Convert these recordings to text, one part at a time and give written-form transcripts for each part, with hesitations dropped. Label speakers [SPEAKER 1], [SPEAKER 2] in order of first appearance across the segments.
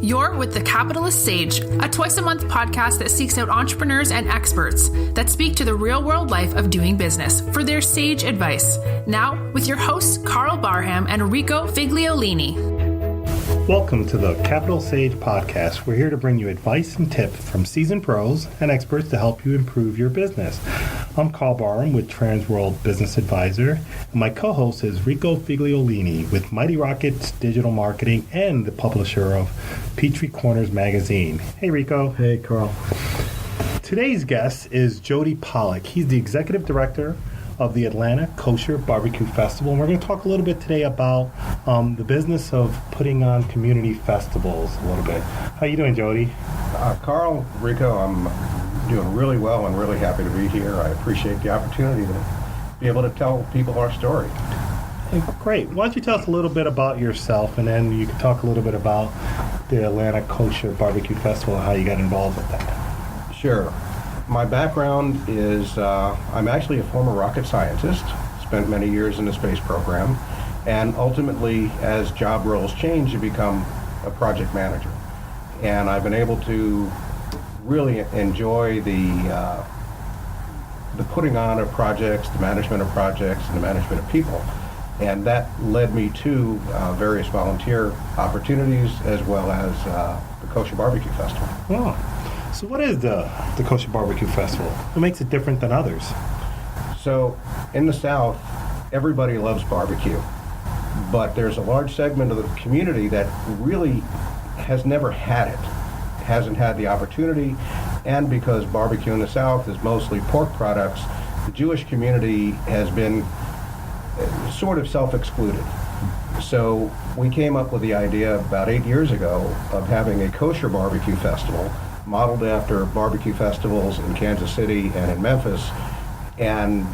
[SPEAKER 1] You're with The Capitalist Sage, a twice-a-month podcast that seeks out entrepreneurs and experts that speak to the real-world life of doing business for their sage advice. Now, with your hosts, Karl Barham and Rico Figliolini.
[SPEAKER 2] Welcome to the Capital Sage Podcast. We're here to bring you advice and tips from seasoned pros and experts to help you improve your business. I'm Karl Barham with Transworld Business Advisor, and my co-host is Rico Figliolini with Mighty Rockets Digital Marketing and the publisher of Peachtree Corners magazine. Hey, Rico.
[SPEAKER 3] Hey, Karl.
[SPEAKER 2] Today's guest is Jody Pollack. He's the executive director of the Atlanta Kosher BBQ Festival. And we're going to talk a little bit today about the business of putting on community festivals a little bit. How you doing, Jody?
[SPEAKER 4] Karl, Rico, I'm doing really well and really happy to be here. I appreciate the opportunity to be able to tell people our story.
[SPEAKER 2] Great. Why don't you tell us a little bit about yourself, and then you can talk a little bit about the Atlanta Kosher BBQ Festival and how you got involved with that.
[SPEAKER 4] Sure. My background is I'm actually a former rocket scientist, spent many years in the space program, and ultimately, as job roles change, you become a project manager. And I've been able to really enjoy the putting on of projects, the management of projects, and the management of people. And that led me to various volunteer opportunities as well as the Kosher BBQ Festival.
[SPEAKER 2] Oh. So what is the Kosher BBQ Festival? What makes it different than others?
[SPEAKER 4] So in the South, everybody loves barbecue, but there's a large segment of the community that really has never had it, hasn't had the opportunity, and because barbecue in the South is mostly pork products, the Jewish community has been sort of self-excluded. So we came up with the idea about 8 years ago of having a kosher barbecue festival modeled after barbecue festivals in Kansas City and in Memphis, and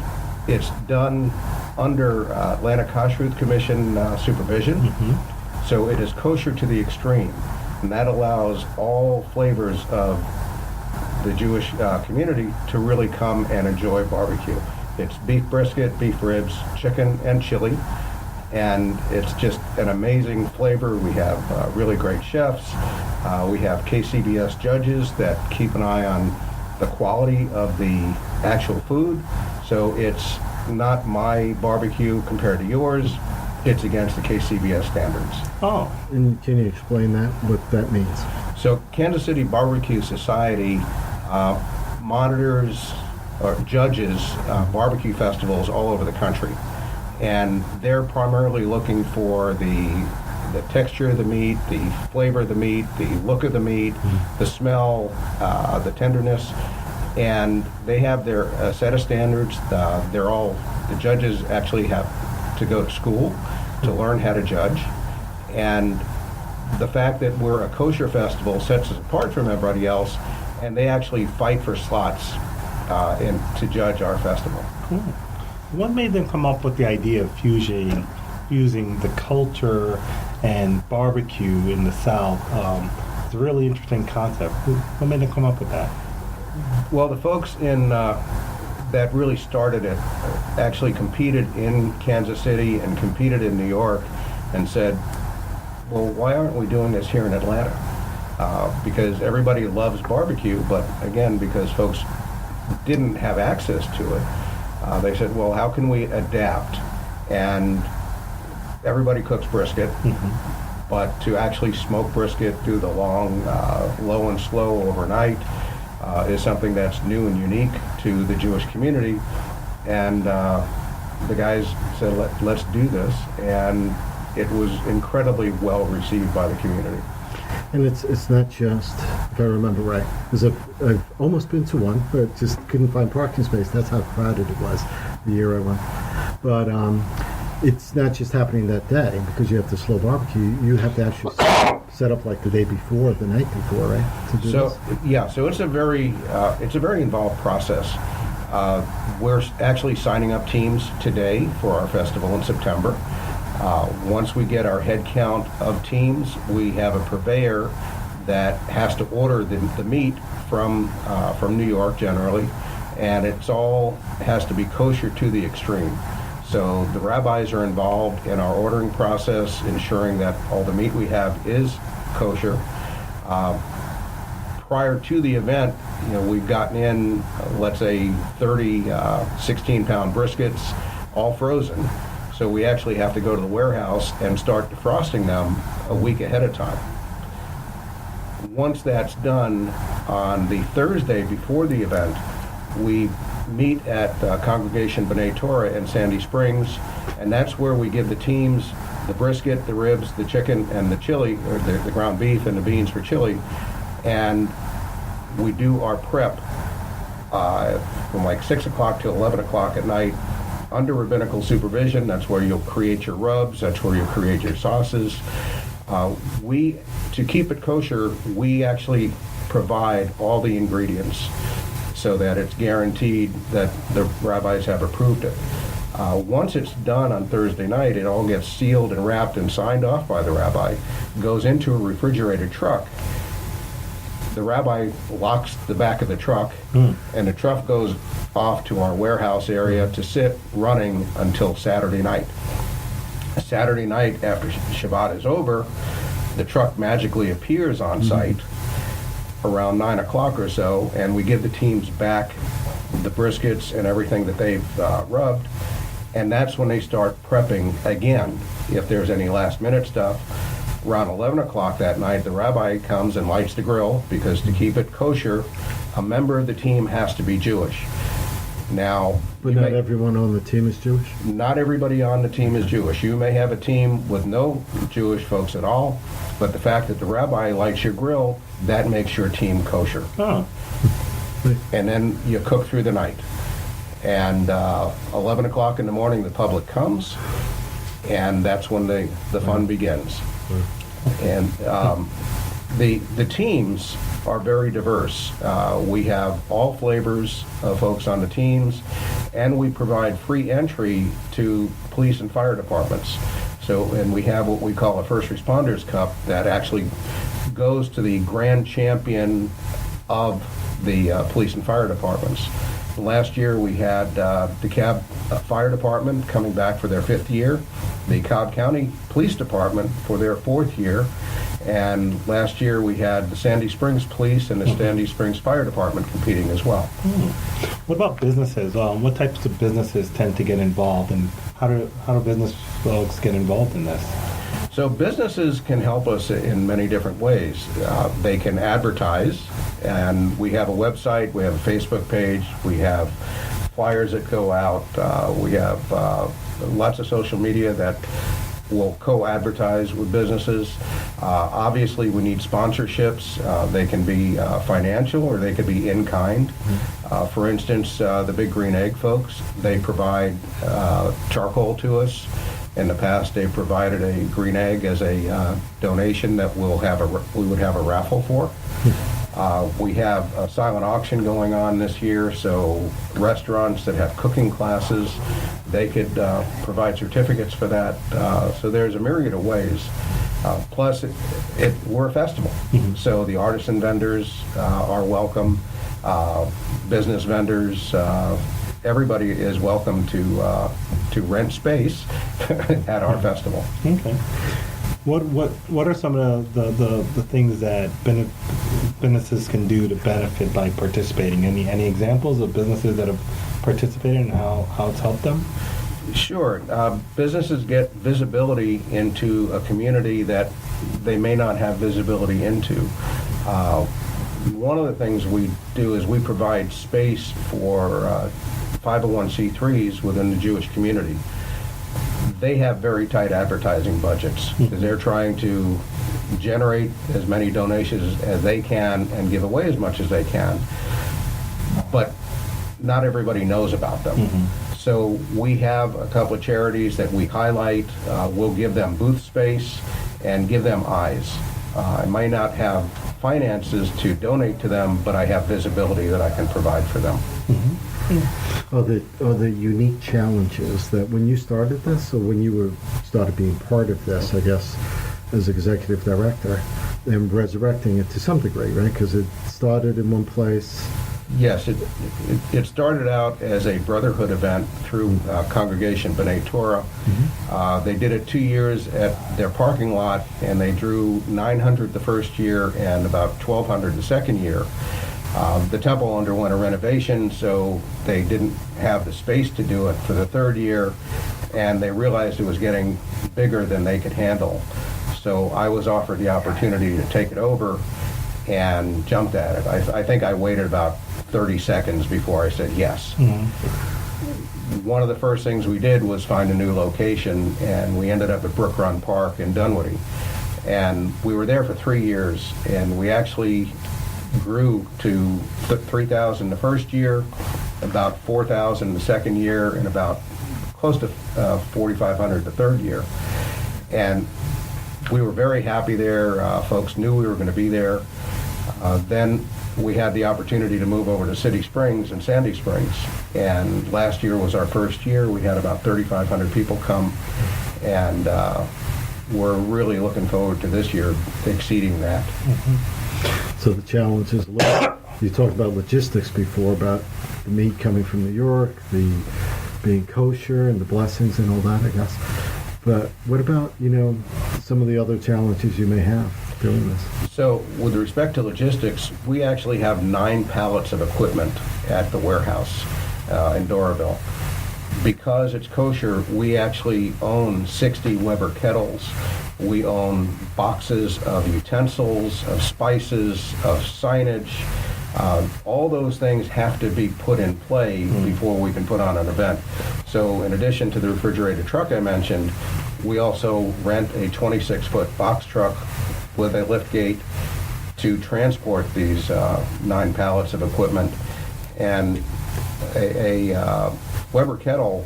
[SPEAKER 4] it's done under Atlanta Kosher Commission supervision. Mm-hmm. So it is kosher to the extreme, and that allows all flavors of the Jewish community to really come and enjoy barbecue. It's beef brisket, beef ribs, chicken, and chili, and it's just an amazing flavor. We have really great chefs. We have KCBS judges that keep an eye on the quality of the actual food. So it's not my barbecue compared to yours. It's against the KCBS standards.
[SPEAKER 3] Oh. And can you explain that, what that means?
[SPEAKER 4] So Kansas City Barbecue Society monitors or judges barbecue festivals all over the country. And they're primarily looking for the texture of the meat, the flavor of the meat, the look of the meat, the smell, the tenderness, and they have their set of standards. The judges actually have to go to school to learn how to judge, and the fact that we're a kosher festival sets us apart from everybody else, and they actually fight for slots to judge our festival.
[SPEAKER 2] Cool. What made them come up with the idea of fusing the culture and barbecue in the South? It's a really interesting concept. What made them come up with that?
[SPEAKER 4] Well, the folks that really started it actually competed in Kansas City and competed in New York and said, well, why aren't we doing this here in Atlanta? Because everybody loves barbecue, but again, because folks didn't have access to it, they said, well, how can we adapt? And everybody cooks brisket, mm-hmm. but to actually smoke brisket through the long, low and slow overnight is something that's new and unique to the Jewish community. And the guys said, let's do this. And it was incredibly well received by the community.
[SPEAKER 3] And it's not just, if I remember right, because I've almost been to one, but just couldn't find parking space. That's how crowded it was the year I went. But it's not just happening that day, because you have the slow barbecue. You have to actually set up like the day before, the night before, right? To do this?
[SPEAKER 4] Yeah, so it's a very involved process. We're actually signing up teams today for our festival in September. Once we get our head count of teams, we have a purveyor that has to order the meat from New York generally, and it's all has to be kosher to the extreme. So the rabbis are involved in our ordering process, ensuring that all the meat we have is kosher. Prior to the event, we've gotten in, let's say, 30 16-pound briskets, all frozen. So we actually have to go to the warehouse and start defrosting them a week ahead of time. Once that's done, on the Thursday before the event, we meet at Congregation B'nai Torah in Sandy Springs, and that's where we give the teams the brisket, the ribs, the chicken, and the chili, or the ground beef and the beans for chili, and we do our prep from like 6 o'clock to 11 o'clock at night under rabbinical supervision. That's where you'll create your rubs. That's where you'll create your sauces. To keep it kosher, we actually provide all the ingredients so that it's guaranteed that the rabbis have approved it. Once it's done on Thursday night, it all gets sealed and wrapped and signed off by the rabbi, goes into a refrigerated truck. The rabbi locks the back of the truck, and the truck goes off to our warehouse area to sit running until Saturday night. Saturday night, after Shabbat is over, the truck magically appears on site around 9 o'clock or so, and we give the teams back the briskets and everything that they've rubbed, and that's when they start prepping again if there's any last-minute stuff. Around 11 o'clock that night, the rabbi comes and lights the grill, because to keep it kosher, a member of the team has to be Jewish. Now,
[SPEAKER 3] but not everyone on the team is Jewish?
[SPEAKER 4] Not everybody on the team is Jewish. You may have a team with no Jewish folks at all, but the fact that the rabbi lights your grill, that makes your team kosher.
[SPEAKER 2] Oh.
[SPEAKER 4] And then you cook through the night. And 11 o'clock in the morning, the public comes, and that's when the fun begins. And the teams are very diverse. We have all flavors of folks on the teams, and we provide free entry to police and fire departments. And we have what we call a First Responders Cup that actually goes to the grand champion of the police and fire departments. Last year we had the DeKalb Fire Department coming back for their 5th year, the Cobb County Police Department for their 4th year, and last year we had the Sandy Springs Police and the Sandy Springs Fire Department competing as well.
[SPEAKER 2] What about businesses? What types of businesses tend to get involved, and how do business folks get involved in this?
[SPEAKER 4] So businesses can help us in many different ways. They can advertise, and we have a website, we have a Facebook page, we have flyers that go out, we have lots of social media that will co-advertise with businesses. Obviously, we need sponsorships. They can be financial, or they could be in kind. For instance, the Big Green Egg folks, they provide charcoal to us. In the past, they provided a green egg as a donation that we would have a raffle for. We have a silent auction going on this year, so restaurants that have cooking classes, they could provide certificates for that. So there's a myriad of ways. Plus, we're a festival, so the artisan vendors are welcome, business vendors, everybody is welcome to rent space at our festival.
[SPEAKER 2] Okay. What are some of the things that businesses can do to benefit by participating? Any examples of businesses that have participated and how it's helped them?
[SPEAKER 4] Sure. Businesses get visibility into a community that they may not have visibility into. One of the things we do is we provide space for 501c3s within the Jewish community. They have very tight advertising budgets because they're trying to generate as many donations as they can and give away as much as they can. But not everybody knows about them. So we have a couple of charities that we highlight. We'll give them booth space and give them eyes. I might not have finances to donate to them, but I have visibility that I can provide for them.
[SPEAKER 3] Are the unique challenges that when you started this, or when you started being part of this, I guess, as executive director, and resurrecting it to some degree, right? Because it started in one place,
[SPEAKER 4] Yes, it started out as a brotherhood event through Congregation B'nai Torah. They did it 2 years at their parking lot, and they drew 900 the first year and about 1,200 the second year. The temple underwent a renovation, so they didn't have the space to do it for the third year, and they realized it was getting bigger than they could handle. So I was offered the opportunity to take it over and jumped at it. I think I waited about 30 seconds before I said yes. One of the first things we did was find a new location, and we ended up at Brook Run Park in Dunwoody. And we were there for 3 years, and we actually grew to 3,000 the first year, about 4,000 the second year, and about close to 4,500 the third year. And we were very happy there. Folks knew we were going to be there. Then we had the opportunity to move over to City Springs and Sandy Springs. And last year was our first year. We had about 3,500 people come. And we're really looking forward to this year exceeding that.
[SPEAKER 3] So the challenge is, you talked about logistics before, about the meat coming from New York, the being kosher and the blessings and all that, I guess. But what about, some of the other challenges you may have doing this?
[SPEAKER 4] So with respect to logistics, we actually have 9 pallets of equipment at the warehouse in Doraville. Because it's kosher, we actually own 60 Weber kettles. We own boxes of utensils, of spices, of signage. All those things have to be put in play before we can put on an event. So in addition to the refrigerated truck I mentioned, we also rent a 26-foot box truck with a lift gate to transport these 9 pallets of equipment. And a Weber kettle,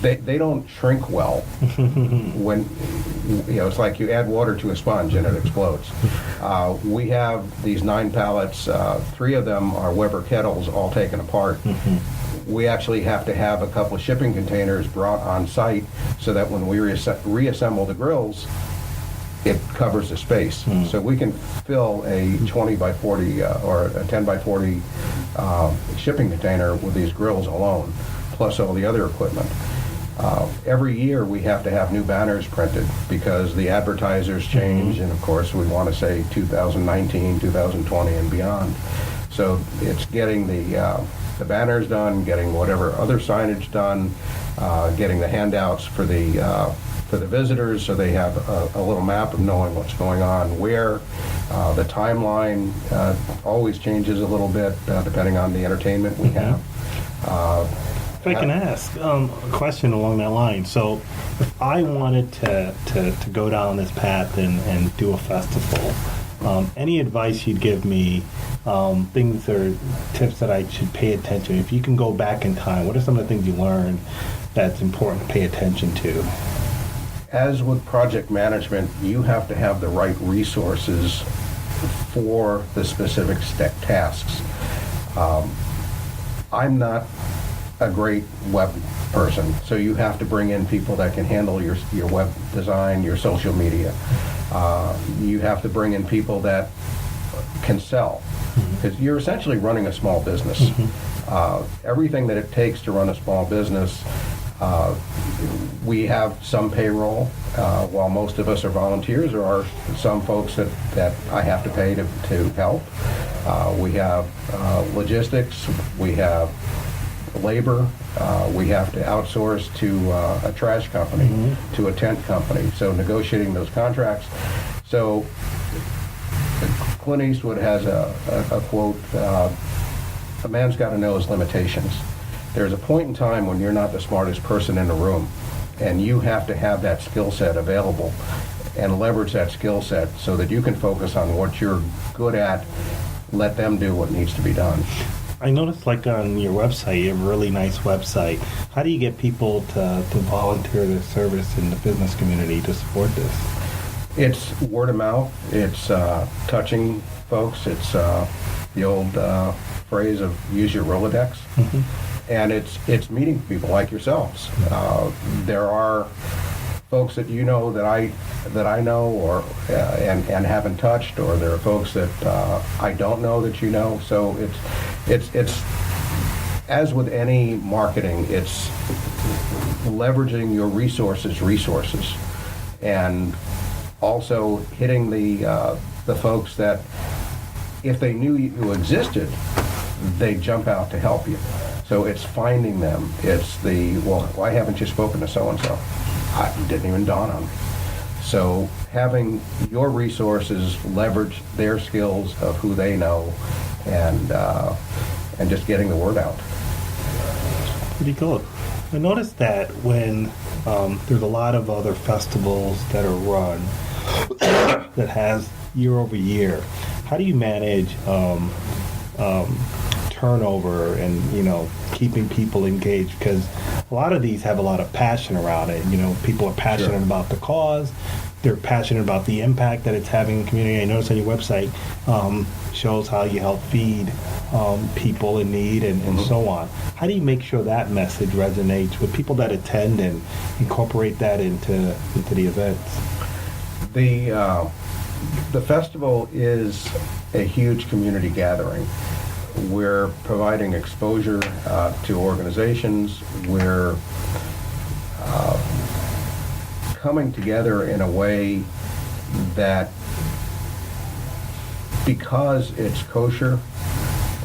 [SPEAKER 4] they don't shrink well. When it's like you add water to a sponge and it explodes. We have these 9 pallets. 3 of them are Weber kettles, all taken apart. We actually have to have a couple of shipping containers brought on site so that when we reassemble the grills, it covers the space. So we can fill a 20 by 40 or a 10 by 40 shipping container with these grills alone, plus all the other equipment. Every year we have to have new banners printed because the advertisers change, and of course we want to say 2019, 2020 and beyond. So it's getting the banners done, getting whatever other signage done, getting the handouts for the visitors so they have a little map of knowing what's going on where. The timeline always changes a little bit depending on the entertainment we have.
[SPEAKER 2] If I can ask a question along that line. So if I wanted to go down this path and do a festival, any advice you'd give me, things or tips that I should pay attention? If you can go back in time, what are some of the things you learned that's important to pay attention to?
[SPEAKER 4] As with project management, you have to have the right resources for the specific tasks. I'm not a great web person, so you have to bring in people that can handle your web design, your social media. You have to bring in people that can sell, because you're essentially running a small business. Everything that it takes to run a small business, we have some payroll. While most of us are volunteers, there are some folks that I have to pay to help. We have logistics, we have labor, we have to outsource to a trash company, to a tent company, so negotiating those contracts. So Clint Eastwood has a quote, a man's got to know his limitations. There's a point in time when you're not the smartest person in the room, and you have to have that skill set available and leverage that skill set so that you can focus on what you're good at, let them do what needs to be done.
[SPEAKER 2] I noticed, like, on your website, you have a really nice website. How do you get people to volunteer their service in the business community to support this?
[SPEAKER 4] It's word of mouth. It's touching folks. It's the old phrase of use your Rolodex. And it's meeting people like yourselves. There are folks that you know that I know or and haven't touched, or there are folks that I don't know that you know. So it's as with any marketing, it's leveraging your resources, and also hitting the folks that if they knew you existed, they jump out to help you. So it's finding them. It's why haven't you spoken to so-and-so? It didn't even dawn on me. So having your resources leverage their skills of who they know, and just getting the word out.
[SPEAKER 2] Pretty cool. I noticed that when there's a lot of other festivals that are run that has year over year, how do you manage turnover and keeping people engaged? Because a lot of these have a lot of passion around it. People are passionate
[SPEAKER 4] Sure.
[SPEAKER 2] about the cause. They're passionate about the impact that it's having in the community. I noticed on your website shows how you help feed people in need and so on. How do you make sure that message resonates with people that attend and incorporate that into the events?
[SPEAKER 4] The festival is a huge community gathering. We're providing exposure to organizations. We're coming together in a way that, because it's kosher,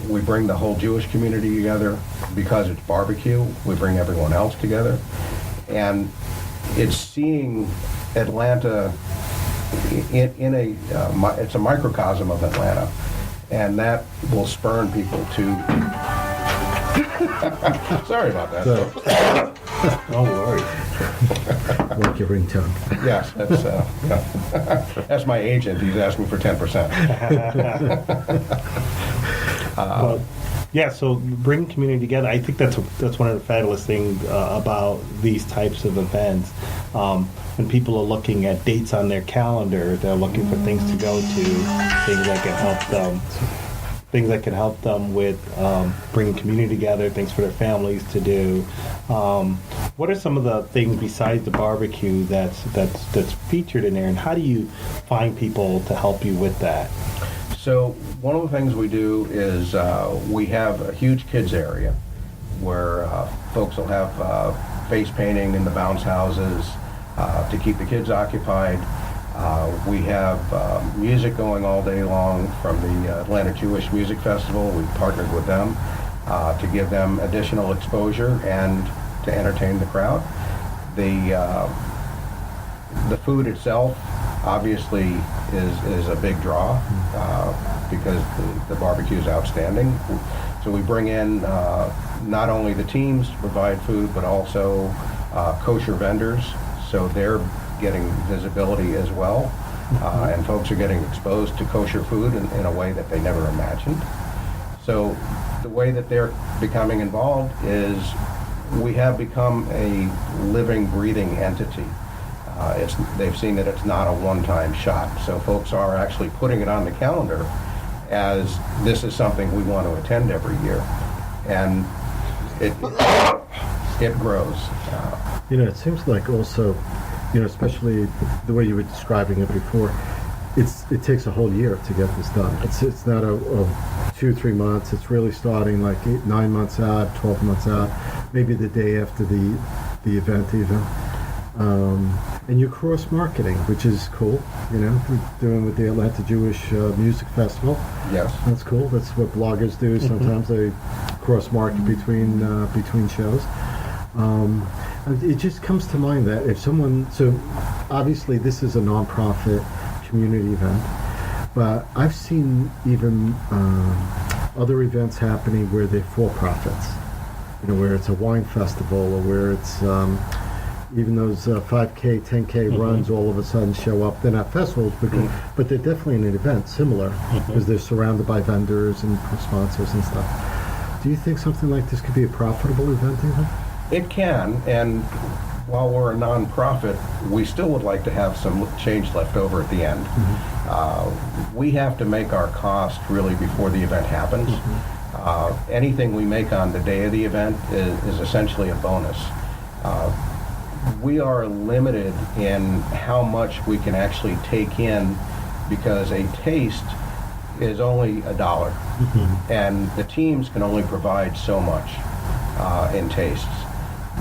[SPEAKER 4] we bring the whole Jewish community together. Because it's barbecue, we bring everyone else together. And it's seeing Atlanta it's a microcosm of Atlanta, and that will spurn people to. Sorry about that.
[SPEAKER 2] Don't worry.
[SPEAKER 3] Like your ringtone.
[SPEAKER 4] Yes, that's my agent. He's asking for 10%.
[SPEAKER 2] Well, yeah, so bringing community together, I think that's one of the fabulous things about these types of events. When people are looking at dates on their calendar, they're looking for things to go to, things that can help them with bringing community together, things for their families to do. What are some of the things besides the barbecue that's featured in there, and how do you find people to help you with that?
[SPEAKER 4] So one of the things we do is we have a huge kids area where folks will have face painting in the bounce houses to keep the kids occupied. We have music going all day long from the Atlanta Jewish Music Festival. We've partnered with them to give them additional exposure and to entertain the crowd. The food itself obviously is a big draw because the barbecue is outstanding. So we bring in not only the teams to provide food, but also kosher vendors, so they're getting visibility as well, and folks are getting exposed to kosher food in a way that they never imagined. So the way that they're becoming involved is we have become a living, breathing entity. They've seen that it's not a one-time shot, so folks are actually putting it on the calendar as this is something we want to attend every year, and it grows.
[SPEAKER 3] It seems like also, especially the way you were describing it before, it takes a whole year to get this done. It's not a 2-3 months. It's really starting like 9 months out, 12 months out, maybe the day after the event even. And you cross marketing, which is cool. We're doing with the Atlanta Jewish Music Festival.
[SPEAKER 4] Yes,
[SPEAKER 3] that's cool. That's what bloggers do. Sometimes they cross market between shows. It just comes to mind that if someone, so obviously this is a nonprofit community event, but I've seen even other events happening where they're for-profits, where it's a wine festival or where it's even those 5K, 10K runs all of a sudden show up. They're not festivals, but they're definitely an event similar because they're surrounded by vendors and sponsors and stuff. Do you think something like this could be a profitable event even?
[SPEAKER 4] it can, and while we're a non-profit, we still would like to have some change left over at the end. We have to make our cost really before the event happens. Anything we make on the day of the event is essentially a bonus. we are limited in how much we can actually take in, because a taste is only $1, and the teams can only provide so much in tastes.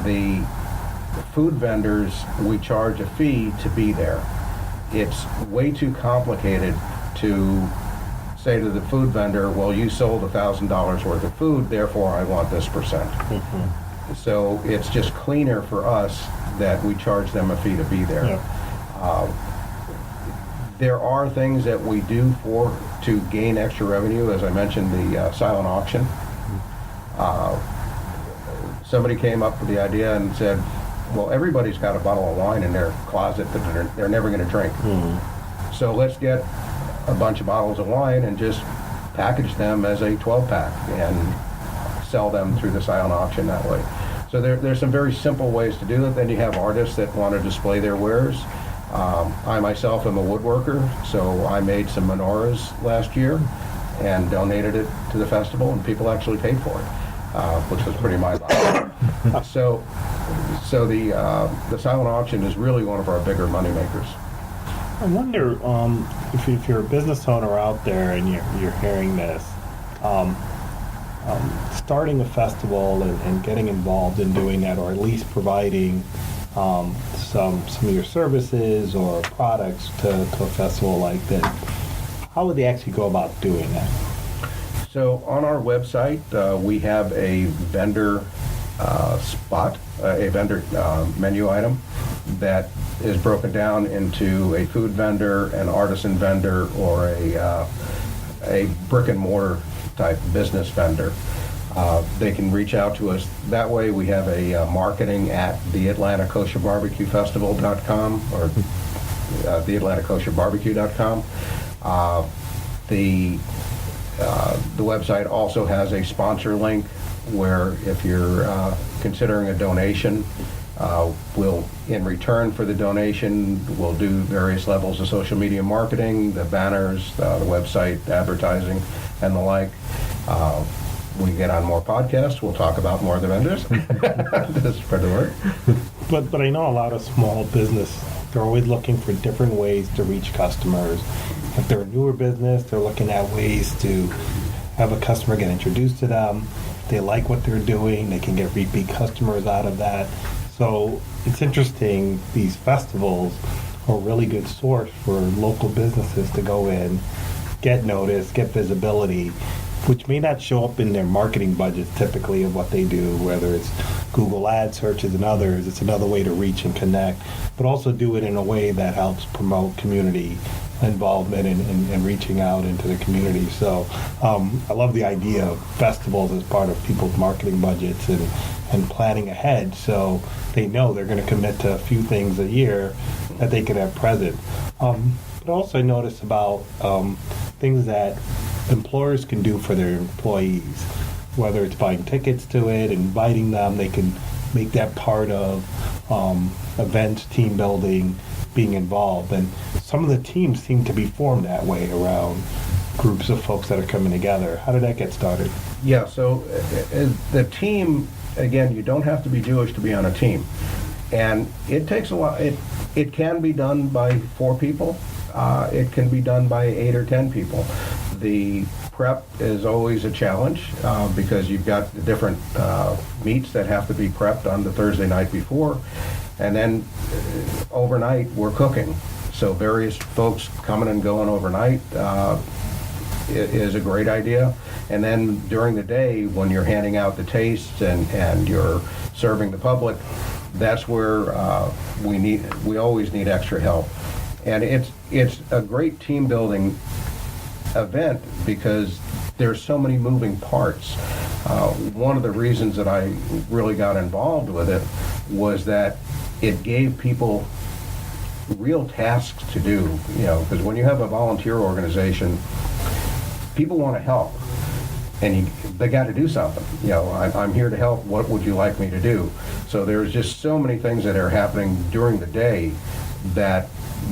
[SPEAKER 4] The food vendors, we charge a fee to be there. It's way too complicated to say to the food vendor, well, you sold $1,000 worth of food, therefore I want this percent. So it's just cleaner for us that we charge them a fee to be there.
[SPEAKER 2] Yeah.
[SPEAKER 4] There are things that we do to gain extra revenue. As I mentioned, the silent auction. Somebody came up with the idea and said, well, everybody's got a bottle of wine in their closet that they're never going to drink. So let's get a bunch of bottles of wine and just package them as a 12-pack and sell them through the silent auction that way. So there's some very simple ways to do it. Then you have artists that want to display their wares. I myself am a woodworker, so I made some menorahs last year and donated it to the festival, and people actually paid for it, which was pretty mind-boggling. So the silent auction is really one of our bigger moneymakers.
[SPEAKER 2] I wonder if you're a business owner out there and you're hearing this, starting a festival and getting involved in doing that, or at least providing some of your services or products to a festival like this, how would they actually go about doing that?
[SPEAKER 4] So on our website, we have a vendor spot, a vendor menu item that is broken down into a food vendor, an artisan vendor, or a brick and mortar type business vendor. They can reach out to us that way. We have a marketing at the Atlanta Kosher BBQ Festival.com or the Atlanta Kosher BBQ.com. The website also has a sponsor link where if you're considering a donation, we'll, in return for the donation, we'll do various levels of social media marketing, the banners, the website, advertising, and the like. We get on more podcasts, we'll talk about more of the vendors to spread the word.
[SPEAKER 2] But I know a lot of small business, they're always looking for different ways to reach customers. If they're a newer business, they're looking at ways to have a customer get introduced to them. If they like what they're doing, they can get repeat customers out of that. So it's interesting, these festivals are a really good source for local businesses to go in, get noticed, get visibility, which may not show up in their marketing budgets typically of what they do, whether it's Google ad searches and others. It's another way to reach and connect, but also do it in a way that helps promote community involvement and reaching out into the community. So I love the idea of festivals as part of people's marketing budgets and planning ahead so they know they're going to commit to a few things a year that they can have present. But also I notice about things that employers can do for their employees, whether it's buying tickets to it, inviting them, they can make that part of events, team building, being involved. And some of the teams seem to be formed that way around groups of folks that are coming together. How did that get started?
[SPEAKER 4] Yeah, so the team, again, you don't have to be Jewish to be on a team. And it takes a while. It can be done by 4 people. It can be done by 8 or 10 people. The prep is always a challenge because you've got the different meats that have to be prepped on the Thursday night before, and then overnight we're cooking. So various folks coming and going overnight is a great idea. And then during the day when you're handing out the tastes and you're serving the public, that's where we always need extra help. And it's a great team building event because there's so many moving parts. One of the reasons that I really got involved with it was that it gave people real tasks to do, because when you have a volunteer organization, people want to help and they got to do something. I'm here to help. What would you like me to do? So there's just so many things that are happening during the day that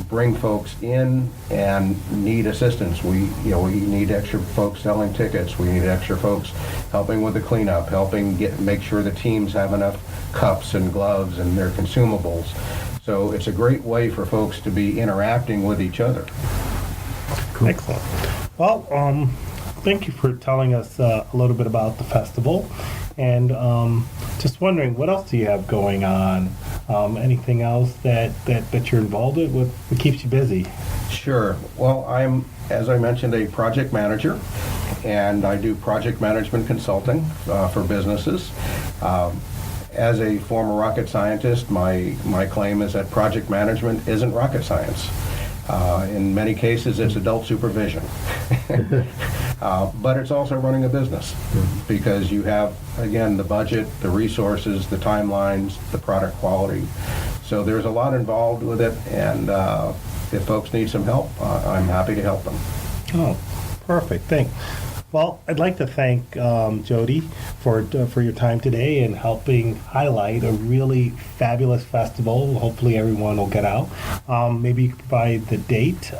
[SPEAKER 4] bring folks in and need assistance. We need extra folks selling tickets. We need extra folks helping with the cleanup, helping make sure the teams have enough cups and gloves and their consumables. So it's a great way for folks to be interacting with each other.
[SPEAKER 2] Cool. Excellent. Well, thank you for telling us a little bit about the festival. And just wondering, what else do you have going on? Anything else that you're involved with? What keeps you busy?
[SPEAKER 4] Sure. Well, I'm, as I mentioned, a project manager, and I do project management consulting for businesses. As a former rocket scientist, my claim is that project management isn't rocket science. In many cases, it's adult supervision. But it's also running a business, because you have, again, the budget, the resources, the timelines, the product quality. So there's a lot involved with it, and if folks need some help, I'm happy to help them.
[SPEAKER 2] Oh, perfect. Thanks. Well, I'd like to thank Jody for your time today and helping highlight a really fabulous festival. Hopefully everyone will get out. Maybe you could provide the date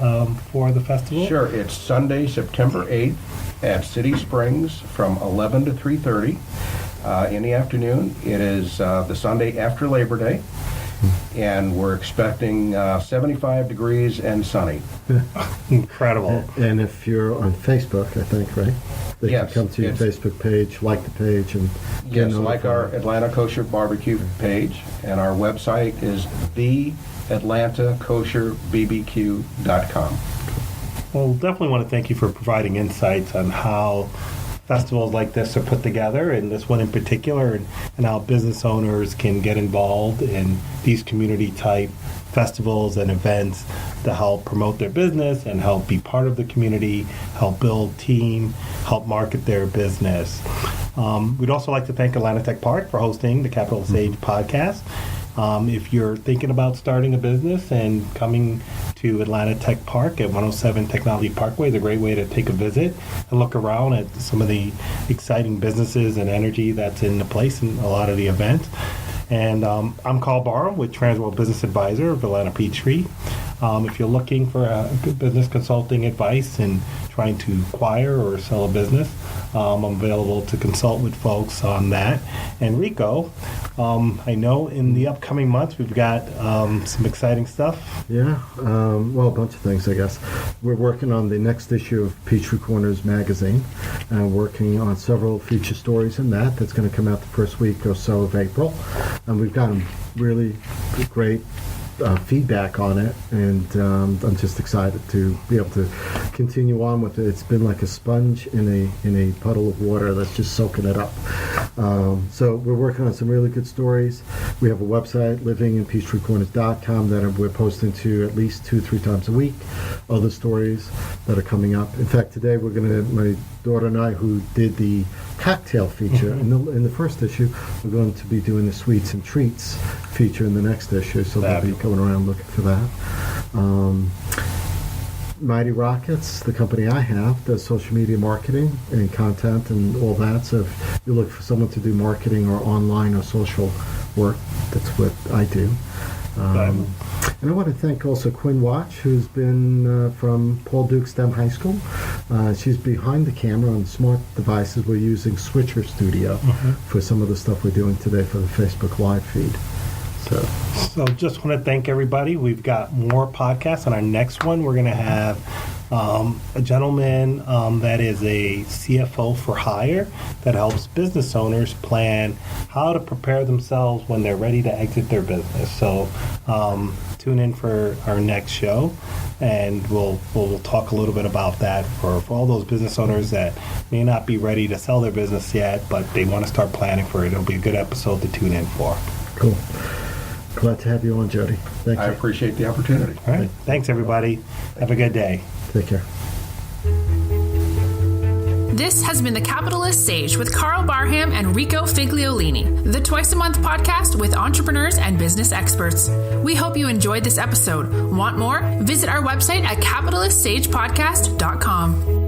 [SPEAKER 2] for the festival?
[SPEAKER 4] Sure. It's Sunday, September 8th at City Springs from 11 to 3:30 in the afternoon. It is the Sunday after Labor Day. And we're expecting 75 degrees and sunny.
[SPEAKER 2] Incredible.
[SPEAKER 3] And if you're on Facebook, I think, right? They
[SPEAKER 4] Yes,
[SPEAKER 3] can come to your Facebook page, like the page, and get
[SPEAKER 4] yes, like our Atlanta Kosher BBQ page, and our website is theatlantacosherbbq.com.
[SPEAKER 2] Well, definitely want to thank you for providing insights on how festivals like this are put together, and this one in particular, and how business owners can get involved in these community-type festivals and events to help promote their business and help be part of the community, help build team, help market their business. We'd also like to thank Atlanta Tech Park for hosting the Capital Sage podcast. If you're thinking about starting a business and coming to Atlanta Tech Park at 107 Technology Parkway, is a great way to take a visit and look around at some of the exciting businesses and energy that's in the place in a lot of the events. And I'm Karl Barham with Transworld Business Advisor of Atlanta Peachtree. If you're looking for business consulting advice and trying to acquire or sell a business, I'm available to consult with folks on that. And Rico, I know in the upcoming months we've got some exciting stuff.
[SPEAKER 3] Yeah, well, a bunch of things, I guess. We're working on the next issue of Peachtree Corners magazine, and working on several feature stories in that. That's going to come out the first week or so of April. And we've gotten really great feedback on it, and I'm just excited to be able to continue on with it. It's been like a sponge in a puddle of water that's just soaking it up. So we're working on some really good stories. We have a website, livinginpeachtreecorners.com, that we're posting to at least 2-3 times a week. Other stories that are coming up. In fact, today we're going to, my daughter and I, who did the cocktail feature in the first issue, we're going to be doing the sweets and treats feature in the next issue, so they'll be going around looking for that. Mighty Rockets, the company I have, does social media marketing and content and all that. So if you look for someone to do marketing or online or social work, that's what I do. And I want to thank also Quinn Watch, who's been from Paul Duke STEM High School. She's behind the camera on smart devices. We're using Switcher Studio for some of the stuff we're doing today for the Facebook Live feed. So
[SPEAKER 2] just want to thank everybody. We've got more podcasts. On our next one, we're going to have a gentleman that is a CFO for hire that helps business owners plan how to prepare themselves when they're ready to exit their business. So tune in for our next show, and we'll talk a little bit about that for all those business owners that may not be ready to sell their business yet, but they want to start planning for it. It'll be a good episode to tune in for.
[SPEAKER 3] Cool. Glad to have you on, Jody. Thank you.
[SPEAKER 4] I appreciate the opportunity.
[SPEAKER 2] All right. Thanks, everybody. Have a good day.
[SPEAKER 3] Take care.
[SPEAKER 1] This has been the Capitalist Sage with Karl Barham and Rico Figliolini, the twice-a-month podcast with entrepreneurs and business experts. We hope you enjoyed this episode. Want more? Visit our website at capitalistSagePodcast.com.